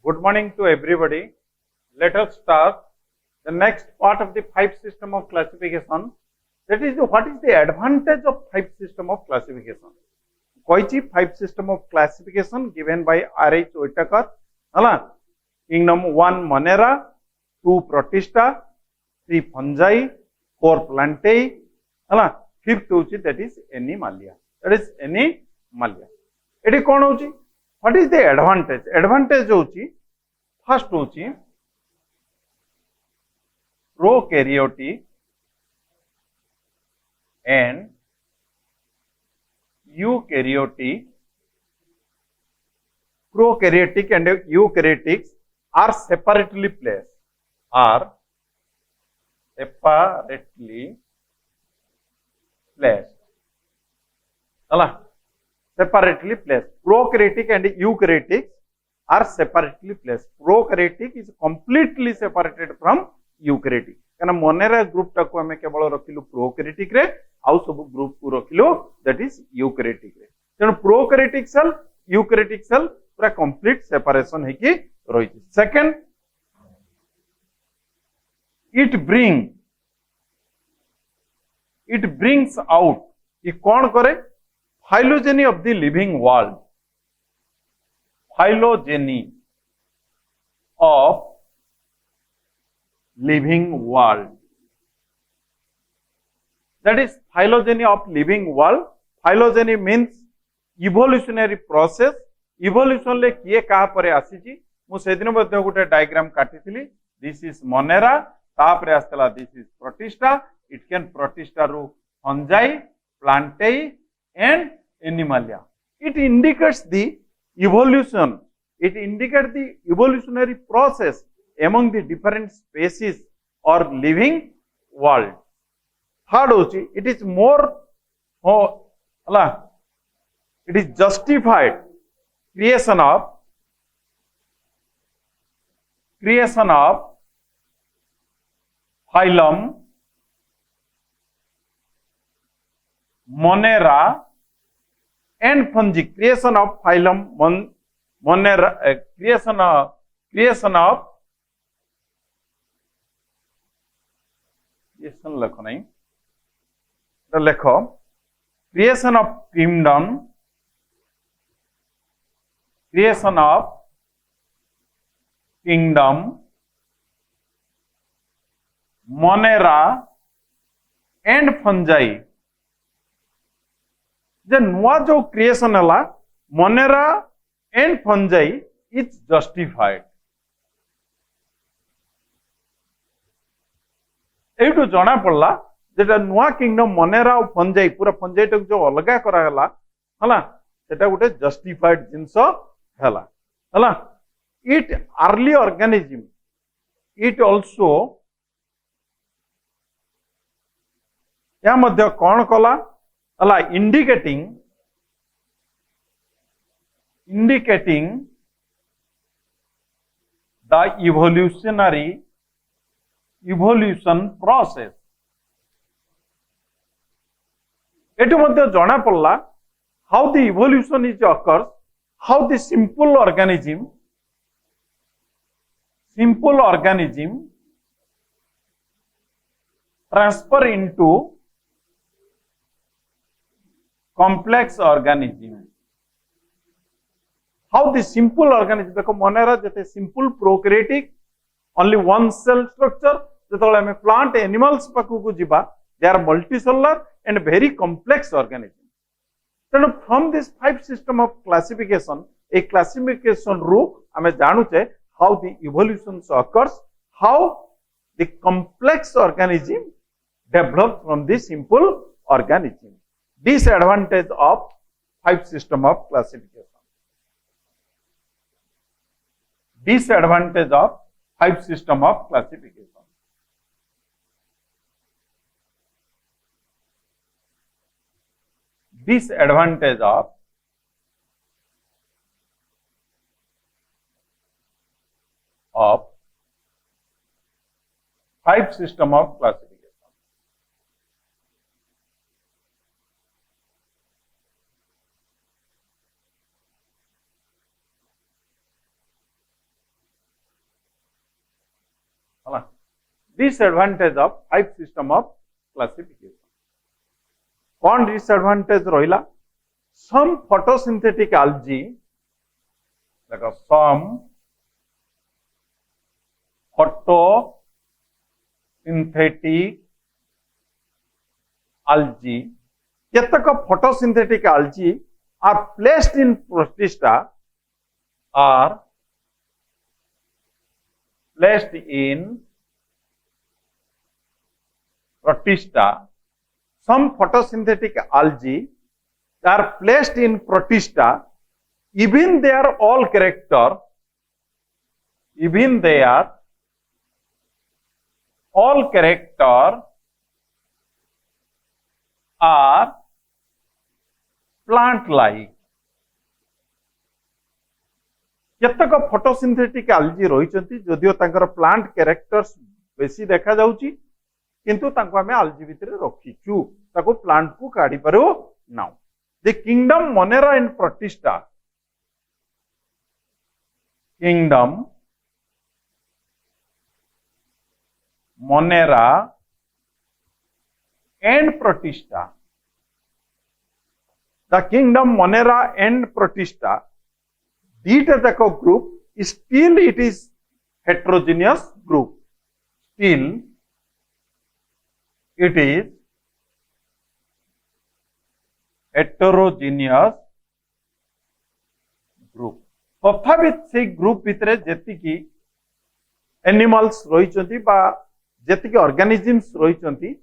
Good morning to everybody. Let us start the next part of the five system of classification. That is, what is the advantage of five system of classification? Koichi five system of classification given by R.H. Whitaker. Hala. Kingdom 1 Monera, 2 Protista, 3 Fungi, 4 Plantae. Hala. Fifth hochi that is Animalia. That is Animalia. Eti kon hochi? What is the advantage? Advantage hochi first hochi prokaryotic and eukaryotic. Prokaryotic and eukaryotics are separately placed. Separately placed. Prokaryotic and eukaryotics are separately placed. Prokaryotic is completely separated from eukaryotic. Kana Monera group taku ame kebal rakhilu prokaryotic re, au sabu group ku rakhilu that is eukaryotic re. Tenu prokaryotic cell, eukaryotic cell pura complete separation heki roichi. Second, it brings out e kon kore phylogeny of the living world. Phylogeny of living world. That is phylogeny of living world. Phylogeny means evolutionary process. Evolution le kiye kaha pare asichi. Mu sedino madhya gote diagram katithili. This is Monera. Tapare astala this is Protista. It can Protista ru Fungi, Plantae and Animalia. It indicates the evolution. It indicates the evolutionary process among the different species or living world. Third, it is more, it is justified creation of phylum Monera and fungi. Creation of phylum Monera, creation of creation of kingdom, Monera and fungi. The नुआ जो creation है Monera and fungi is justified. एटू जना पड़ला जेटा नुआ kingdom Monera और fungi पूरा फंजाई तक जो अलगा करा हला हला सेटा गोटे जस्टिफाइड जिंस हला हला. It early organism it also या मध्य कौन कला indicating the evolution process. एटू मध्य जना पड़ला how the evolution is occurs, how the simple organism transfer into complex organism. How the simple organism, देखो Monera जैसे simple prokaryotic, only one cell structure. जेतोले हमें plant animals पाखु को जिबा, they are multicellular and very complex organism. तेणु from this five system of classification, a classification रू हमें जानू चे how the evolution occurs, how the complex organism develop from the simple organism. Disadvantage of five system of classification. Disadvantage of five system of classification. Disadvantage of five system of classification. है disadvantage of 5 system of classification कौन disadvantage रहिला some photosynthetic algae देखो some photosynthetic algae केतक photosynthetic algae are placed in protista are placed in protista some photosynthetic algae are placed in protista even their all character even their all character are plant like केतक photosynthetic algae रही जदियो तांकर plant characters बेसी देखा जाउची किंतु तांको हमें एल्गी भितर रखीचु ताको प्लांट को काढी पारो now the kingdom Monera in Protista kingdom Monera and Protista the kingdom Monera and Protista dita jaco group still it is heterogeneous group still it is heterogeneous group तथापि से ग्रुप भितरे जेतिकी animals रही जेतिकी organisms रही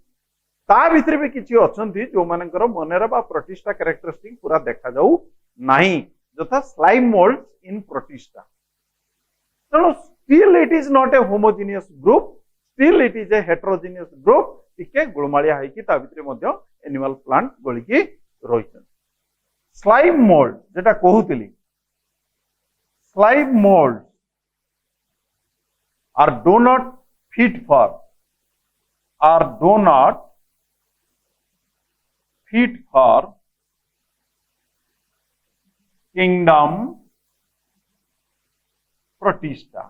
ता भितर भी किसी अच्छा जो मानकर मोनेरा बा प्रोटिस्टा कैरेक्टरिस्टिक पूरा देखा जाऊ नहीं जथा स्लाइम मोल्ड्स इन प्रोटिस्टा तेणु still it is not a homogeneous group still it is a heterogeneous group टिके गुळमाळिया होइकी ता भितर मध्य एनिमल प्लांट गळिकी रहिछन स्लाइम मोल्ड जेटा कहूतिली slime mould are do not fit for are do not fit for kingdom protista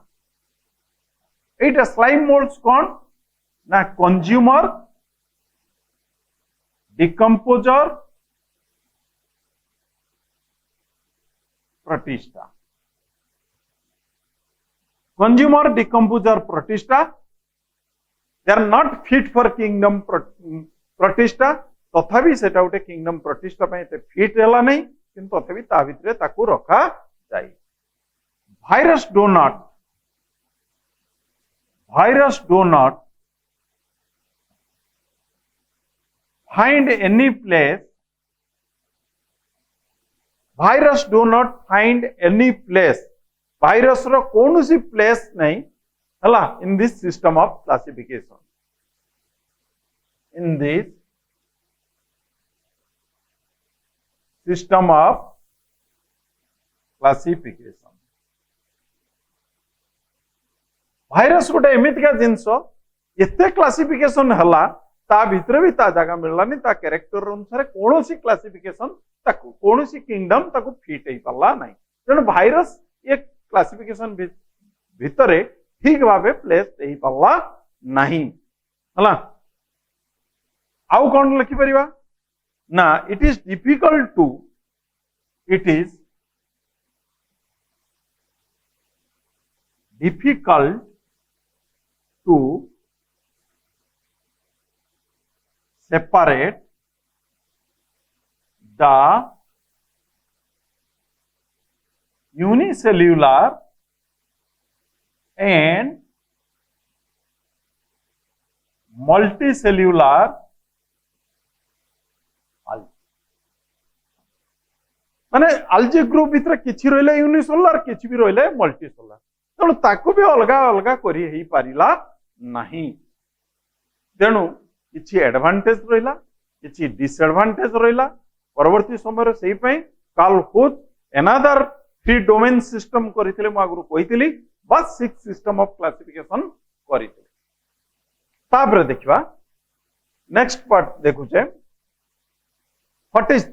एटा स्लाइम मोल्ड्स कौन ना consumer decomposer Protista consumer decomposer Protista they are not fit for kingdom Protista तथापि सेटा गोटे किंगडम प्रोटिस्टा फिट है नहीं किंतु तथापि ता भितर ताकू रखा जाए virus do not find any place virus do not find any place virus रो कौन सी प्लेस नहीं हला in this system of classification in this system of classification virus गोटे एमतिका जिनस एते क्लासिफिकेशन हला ता भितर भी ता जगह मिललानी ता कैरेक्टर अनुसार कौन सी क्लासिफिकेशन ताकू कौन सी किंगडम ताकू फिट हो पाला नहीं तेणु भाइरस एक क्लासिफिकेशन भितर ठीक भाव प्लेस हो पाला नहीं हला आउ कौन लिखि परिबा ना it is difficult to separate the unicellular and multicellular माने आल्जी ग्रुप भितर किछि रहले यूनिसेलुलर किछि भी रहले मल्टीसेलुलर तेणु ताकू भी अलग अलग करी ही पारिला नहीं तेणु किछि एडवांटेज रहिला किछि डिसएडवांटेज रहिला परवर्ती समय सेही पई कार्ल हुथ अनदर 3 डोमेन सिस्टम करिथिले म आगु कहिथिली बस 6 सिस्टम ऑफ क्लासिफिकेशन करिथिले तापर देखिबा नेक्स्ट पार्ट देखुचे व्हाट इज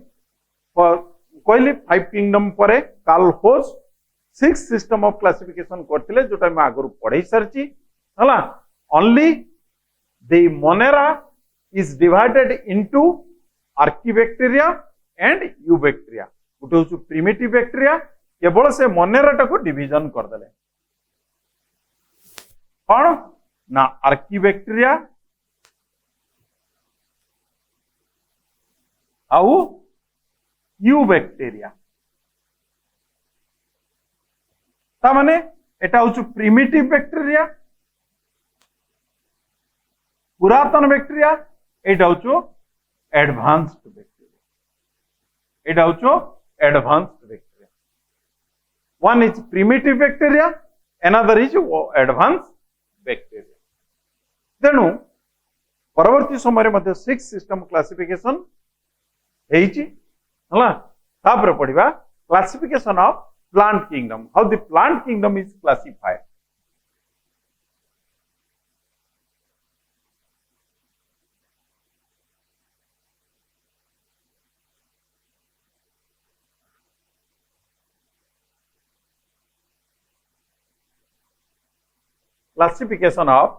कहली 5 किंगडम परे कार्ल हुथ 6 सिस्टम ऑफ क्लासिफिकेशन करथिले जोटा मैं आगु पढ़ाई सारची हला only the Monera is divided into Archaebacteria and Eubacteria. गोटे हूँ प्रिमिटिव बैक्टेरिया केवल से मोनेरा टाको डिवीजन कर देले कौन ना आर्कीबैक्टेरिया आउ यूबैक्टेरिया ता माने एटा हूँ प्रिमिटिव बैक्टेरिया पुरातन बैक्टेरिया एटा हूँ एडवांस्ड बैक्टेरिया एटा हूँ advanced bacteria. One is primitive bacteria, another is advanced bacteria. तेणु परवर्ती समय मध्य 6 सिस्टम क्लासिफिकेशन तापर पढ़िबा classification of plant kingdom, how the plant kingdom is classified. Classification of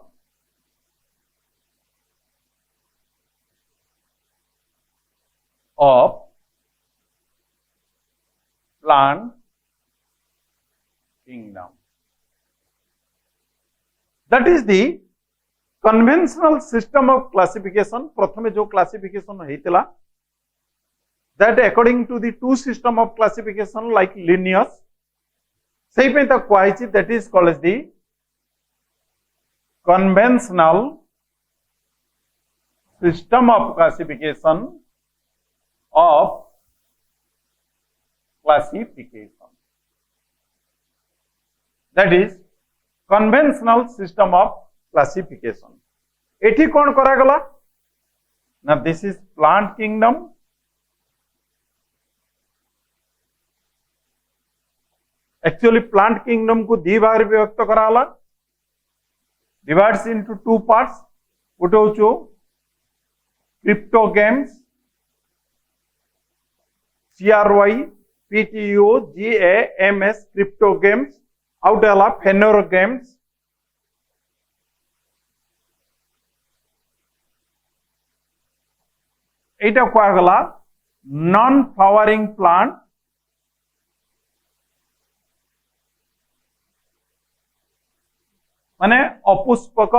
plant kingdom. That is the conventional system of classification. प्रथमे जो classification होइतिला, that according to the two system of classification like Linnaeus, सेही पे ता क्वाइछि, that is called as the conventional system of classification of classification. That is conventional system of classification. एठी कौन करा गला ना, this is plant kingdom, actually plant kingdom को दी भाग विभक्त कराला, divides into two parts. गोटे हूँ क्रिप्टोगेम्स CRYPTOGAMS क्रिप्टोगेम्स, आउट है फेनोरोगेम्स. एटा कहगला नॉन फ्लावरिंग प्लांट, माने अपुष्पक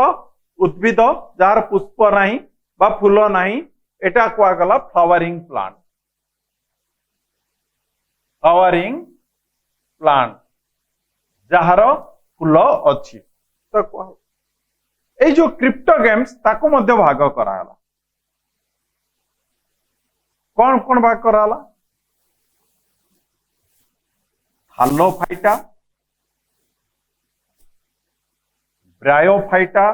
उद्भिद जार पुष्प नहीं बा फूल नहीं, एटा कहगला फ्लावरिंग प्लांट. फ्लावरिंग प्लांट जार फूल अच्छी तो ये जो क्रिप्टोगेम्स ताको मध्य भाग कराला. कौन कौन भाग कराला? थालोफाइटा, ब्रायोफाइटा,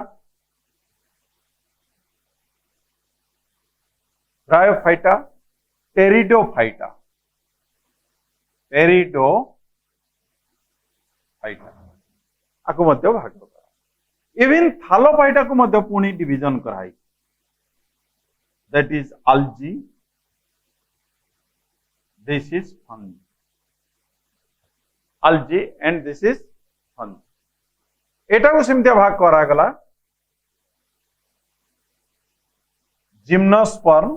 ब्रायोफाइटा, टेरिडोफाइटा, टेरिडोफाइटा आको मध्य भाग करा. इवन थालोफाइटा को मध्य पुणी डिवीजन कराई. That is algae, this is fungi. algae and this is fungi. एटा को सेमती भाग करा गला जिम्नोस्पर्म,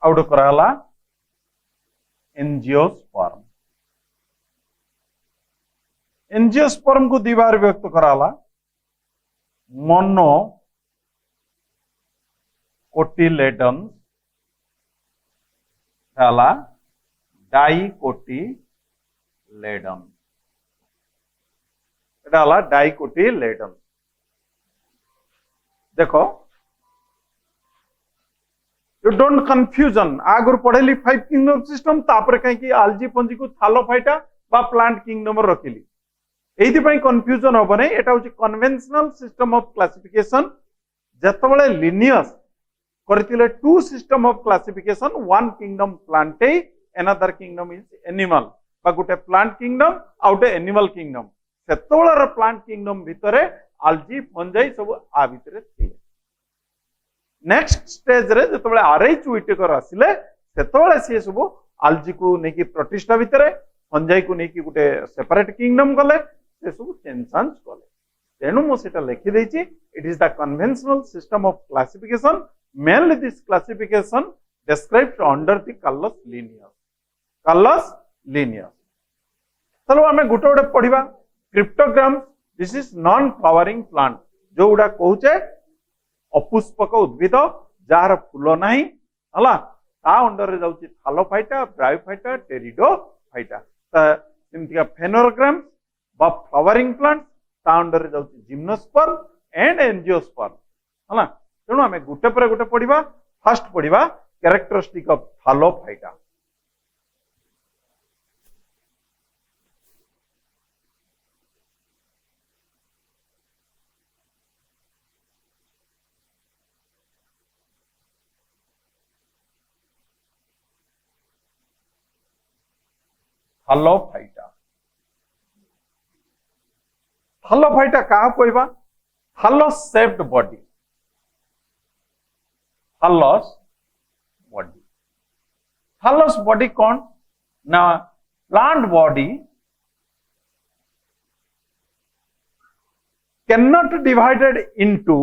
आउट कराला एंजियोस्पर्म. एंजियोस्पर्म को दीवार व्यक्त कराला मोनो कोटिलेडन्स, डाइकोटिलेडन, डाइकोटिलेडन. देखो यू डोंट कंफ्यूजन, आगुर पढ़ेली 5 किंगडम सिस्टम, तापर कहीं आलजी पंजी को थालोफाइटा बा प्लांट किंगडम रखिली, एइथि कंफ्यूजन हम नहीं. एटा हूँ कन्वेंशनल सिस्टम ऑफ क्लासिफिकेशन. जेतबेले लिनियस करथिले two system of classification, one kingdom प्लांटे, अनदर किंगडम इज एनिमल, बा गोटे प्लांट किंगडम आउटे एनिमल किंगडम. सेतबेले प्लांट किंगडम भितरे आलजी फंजाई सब आ भितरे थिले. नेक्स्ट स्टेज रे जेतबेले आरएच व्हिटेकर आसिले सेतबेले से सब आलजी को नेकी प्रतिष्ठा भितरे फंजाई को लेकिन गोटे सेपरेट किंगडम कले से सब चेंज चांज कले तेणु मुझे लिखी देछि it is the conventional system of classification mainly this classification described under the Carlos Linnaeus. Carlos Linnaeus. चलो आम गोटे गोटे पढ़ा cryptogram this is non flowering plant जो गुड़ा कहे अपुष्पक उद्भिद जार फूल ना है अंडर जाऊँगी थालोफाइटा ब्रायोफाइटा टेरिडोफाइटा जमीका फेनोग्राम फ्लावरिंग प्लांट अंडर जाऊँगी जिम्नोस्पर्म एंड एंजियोस्पर्म है तेणु आम गोटे पर गोटे पढ़ा फर्स्ट पढ़ा कैरेक्टरिस्टिक ऑफ थालोफाइटा थालोफाइटा थालोफाइटा क्या कहवा थालस शेप्ड बॉडी थालस बॉडी थालस बॉडी कौन ना plant body can not divided into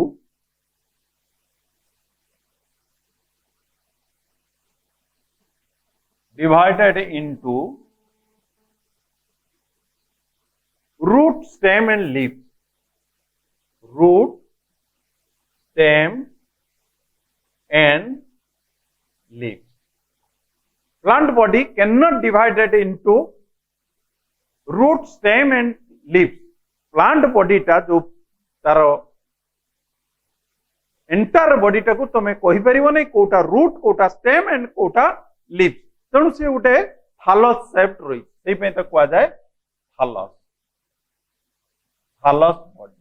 root stem and leaf root stem and leaf plant body cannot divided into root stem and leaf plant body टा जो तार entire body टाको तुम कहि परिबो नै कोटा रूट कोटा स्टेम एंड कोटा लीफ तेणु से गोटे थालस शेप्ड रही से पे तो कहा जाए थालस थालस बॉडी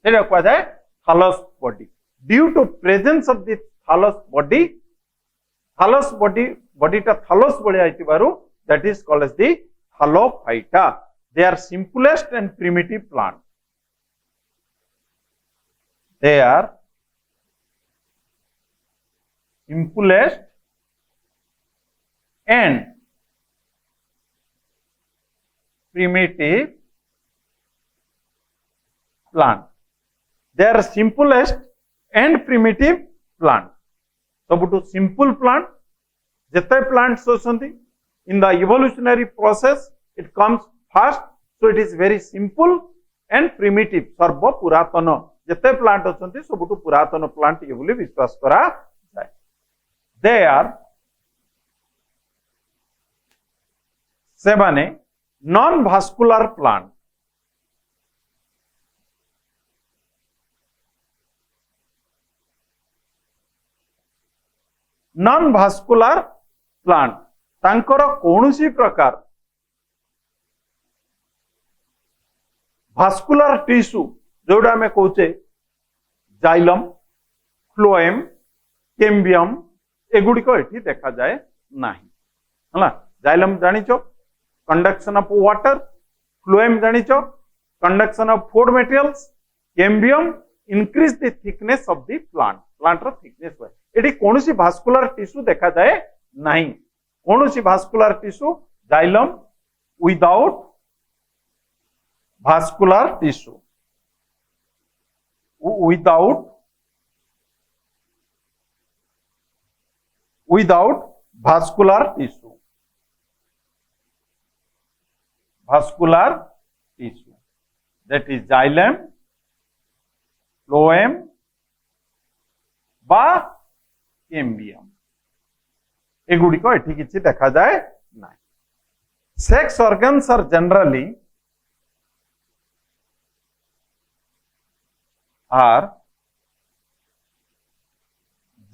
सेटा कहा जाए thallus body due to presence of the thallus body body टा थालस बळिया आइतिबारु that is called as the Thallophyta they are simplest and primitive plant they are simplest and primitive plant they are simplest and primitive plant सबुठु simple plant जते plants होसंती in the evolutionary process it comes first so it is very simple and primitive सर्व पुरातन जिते plant अच्छा सबुठु पुरातन plant ये बोली विश्वास करा जाए दे आर से माने non vascular plant non vascular plant तांकर कौनसी प्रकार भास्कुलर टिश्यू जोड़ा में कहे जाइलम फ्लोएम कैम्बियम एगुड़िक ये देखा जाए ना जाइलम जानिच कंडक्शन ऑफ वाटर फ्लोएम जानिच conduction of food materials cambium increase the thickness of the plant रो थिकनेस ये कौन सी भास्कुलर टिश्यू देखा जाए ना कौन सी vascular tissue xylem without vascular tissue without vascular tissue that is xylem phloem बा कैम्बियम एगुड़िक एठी किछि देखा जाए ना sex organs are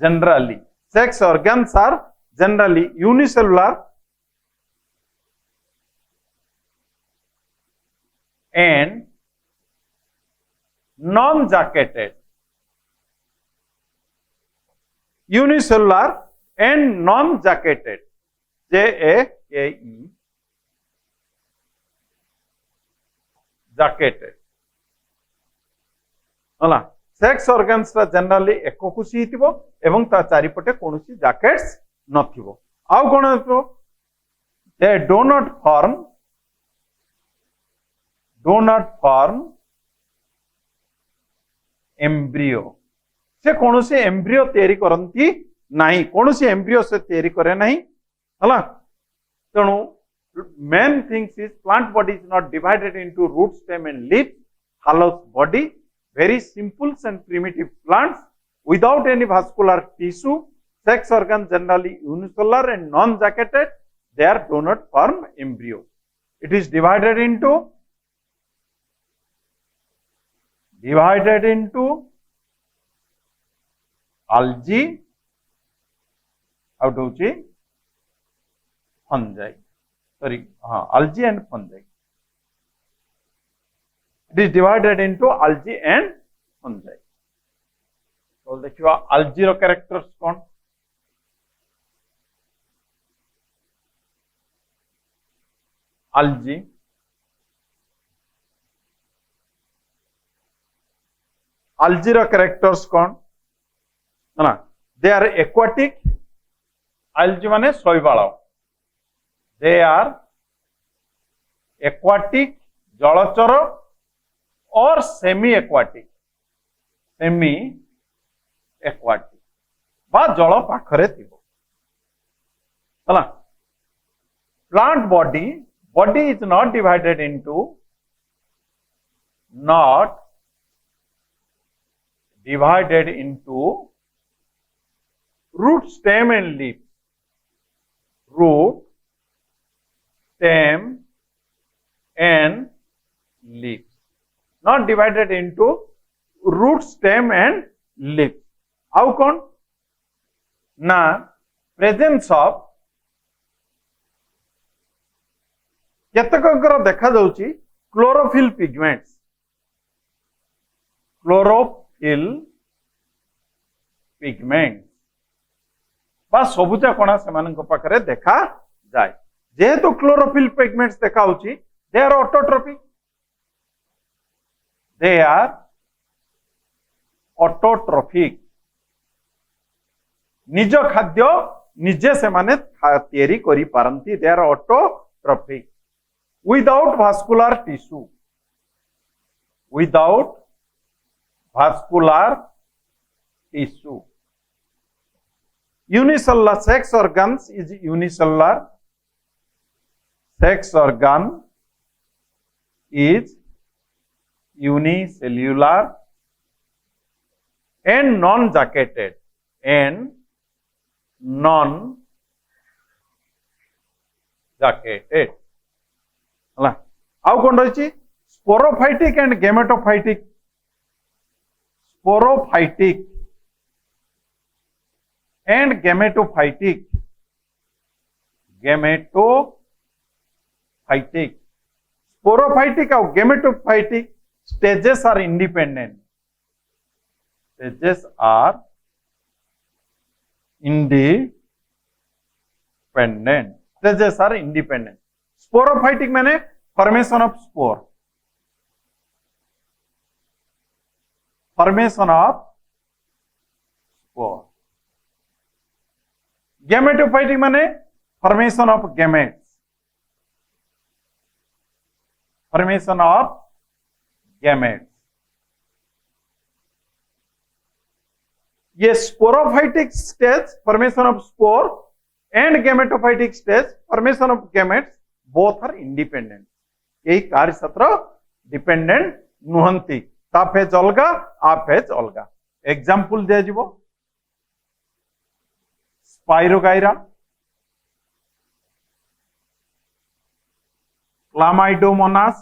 generally sex organs are generally unicellular and non-jacketed unicellular and non-jacketed JAKE jacketed होला सेक्स ऑर्गन्स जनरली एक खुशी एवं ता चारिपटे कौन जैकेट्स नथिबो आउ कोन they do not form embryo. से कौन से एम्ब्रियो तैयारी करती नहीं, कौन सी एम्ब्रियो से तैयारी करे नहीं हला. तेणु main things is plant body is not divided into root, stem and leaf. Thallus body, very simple and primitive plants without any vascular tissue. Sex organs generally unicellular and non-jacketed. They do not form embryo. It is divided into algae, out of fungi. Sorry, algae and fungi. It is divided into algae and fungi. So देखिए algae रो characters कौन? Algae. Algae रो characters कौन? है ना? They are aquatic. Algae माने शैवाल. They are aquatic, जलचर और semi-aquatic. Semi-aquatic. बा जल पाखरे थिबो. हला. Plant body is not divided into root, stem and leaf. Root, stem and leaves. Not divided into root, stem and leaves. How come? Na presence of Ketkar देखा जाउची chlorophyll pigments. Chlorophyll pigments बा सबुजा कणा सेमानक पाखरे देखा जाए. जेहेतु क्लोरोफिल पिगमेंट्स देखा होची, they are autotrophic. They are autotrophic. निज खाद्य निजे से माने तैयारी करी पारंती. They are autotrophic without vascular tissue. Without vascular tissue. Unicellular sex organs is unicellular. Sex organ is unicellular and non-jacketed. And non-jacketed. How कौन रही? Sporophytic and gametophytic. Sporophytic and gametophytic. Gametophytic. Sporophytic और gametophytic stages are independent. Stages are independent. Stages are independent. Sporophytic माने formation of spore. Formation of spore. Gametophytic माने formation of gametes. Formation of gametes. ये sporophytic stage formation of spore and gametophytic stage formation of gametes both are independent. यही कार्य क्षेत्र dependent नुहंती. ता phase अलगा आ phase अलगा. Example दे जिवो Spirogyra, Chlamydomonas,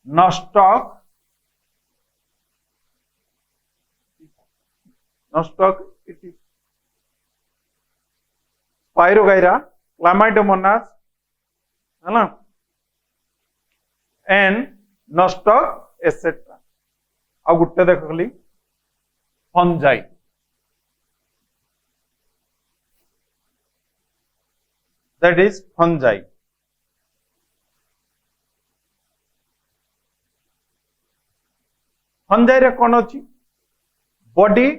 Nostoc it is Spirogyra, Chlamydomonas, है ना, and nostoc etc. अब गुट्टे देखो खाली fungi. That is fungi. Fungi रे कौन अच्छी? Body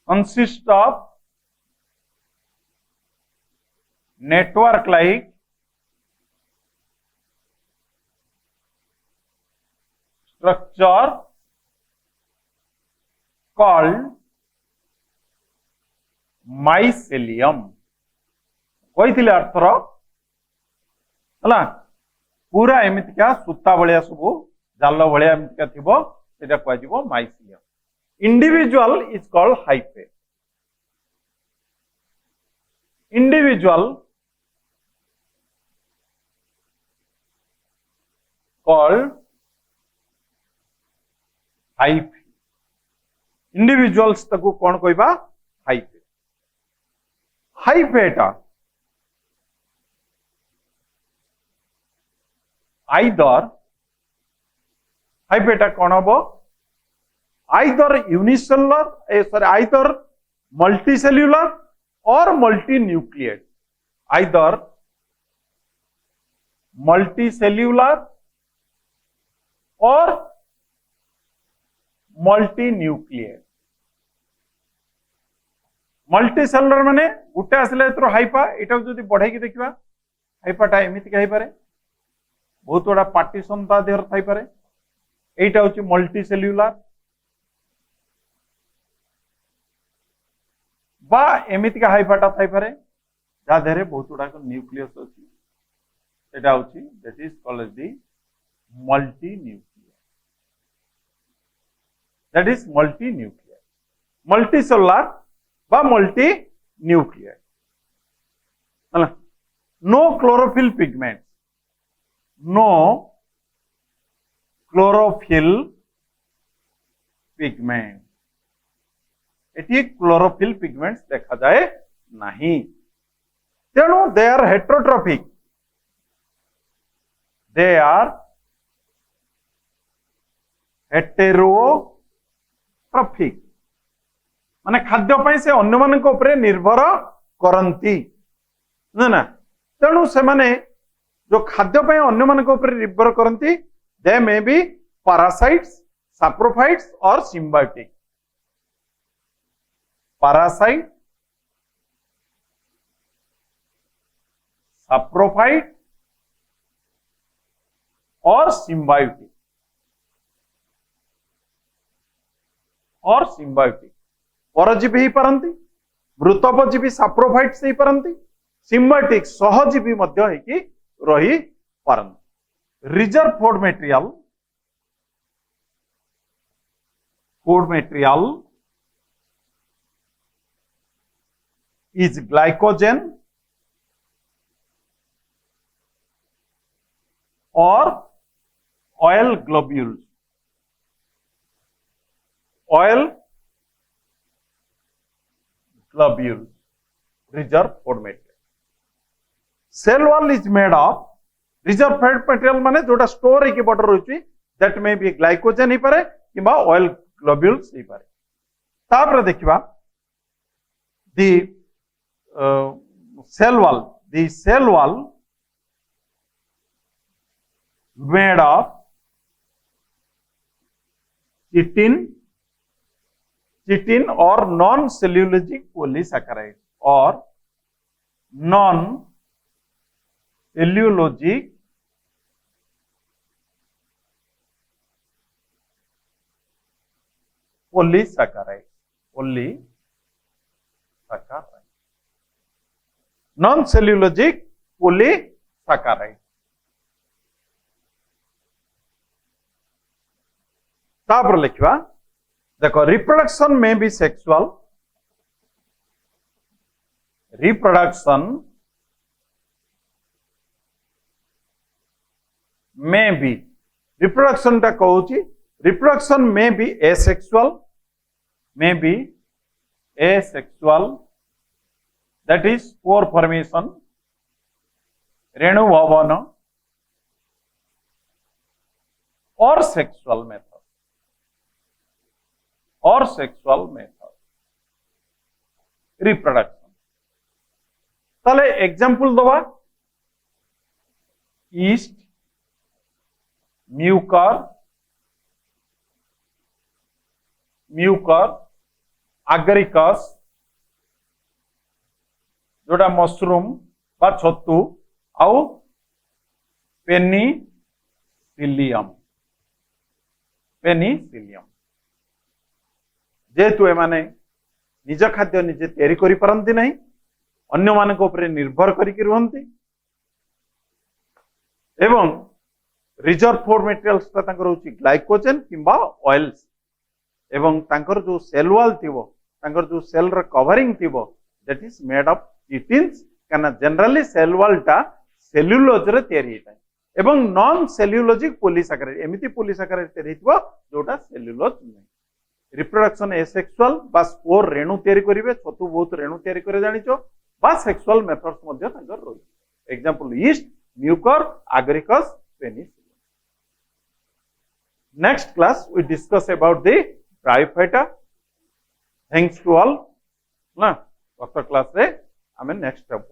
consists of network like structure called mycelium कही अर्थर है पूरा एमतिका सूता भाया सब जाल भाया एमतिका थी कह mycelium individual is called hyphae individual called hyphae individuals तक कौन कहबा हाइफे हाइफेटा आइदर हाइफेटा कौन हम either unicellular sorry either multicellular और मल्टीन्यूक्लियेट आइदर मल्टीसेल्युलर और मल्टीन्यूक्लियेट मल्टीसेल्युलर माने गोटे आसला हाइफा एटा जदि बढ़ाई देखा हाइफाटा एमती पारे बहुत बड़ा पार्टीशन ता देहर थाई पारे एटा होची मल्टीसेल्युलर बा एमती हाइफाटा थाई पारे जा देहरे बहुत बड़ा न्यूक्लियस अछि एटा होची that is called as the multinuclear that is multinuclear multicellular बा multinuclear no chlorophyll pigment no chlorophyll pigment एटी क्लोरोफिल पिगमेंट्स देखा जाए नहीं तेणु they are heterotrophic they are heterotrophic माने खाद्य पाई से अन्य मानक उपरे निर्भर करंती ना तेणु से माने जो खाद्य पाई अन्य मानक उपरे निर्भर करंती दे मे बी पैरासाइट्स सैप्रोफाइट्स और सिम्बायोटिक पैरासाइट सैप्रोफाइट और सिम्बायोटिक परजीवी ही पारंती मृतपजीवी सैप्रोफाइट्स ही पारंती सिम्बायोटिक सहजीवी मध्य होइकी रही पारंती reserve food material is glycogen or oil globules reserve food material cell wall is made of reserve food material माने जोटा स्टोर होके बटर रही दैट मे बी ग्लाइकोजेन ही पारे किबा ऑयल ग्लोब्यूल्स ही पारे तापर देखिबा दी cell wall made of chitin or non-cellulosic polysaccharide or non-cellulosic polysaccharide non-cellulosic polysaccharide तापर लिखवा देखो रिप्रोडक्शन में भी सेक्सुअल रिप्रोडक्शन में भी रिप्रोडक्शन टा कहूची रिप्रोडक्शन में भी asexual that is spore formation Renu भवन और सेक्सुअल मेथड रिप्रोडक्शन ताले एग्जांपल दवा ईस्ट म्यूकर एगरिकस जोड़ा मशरूम बा छतु आउ पेनिसिलियम जेहेतु एमाने निज खाद्य निजे तैयारी करि परंती नहीं अन्य मानक उपरे निर्भर करिक रुहंती एवं रिजर्व फूड मटेरियल्स तांकर होची ग्लाइकोजेन किंबा ऑयल्स एवं तांकर जो सेल वॉल थिबो तांकर जो सेल र कवरिंग थिबो that is made of chitins काना जनरली सेल वॉल टा सेल्युलोज रे तैयारी होता है एवं नॉन सेल्युलोजिक पॉलीसैकेराइड एमिति पॉलीसैकेराइड तैयारी हितबो जोटा सेल्युलोज नहीं रिप्रोडक्शन एसेक्सुअल बा स्पोर रेणु तैयारी करिवे छतु बहुत रेणु तैयारी करे जानिचो बा सेक्सुअल मेथड्स मध्ये तांकर रोई example yeast Mucor Agaricus Penicillium next class we discuss about the Bryophyta thanks to all ना गत क्लास रे हमें नेक्स्ट स्टेप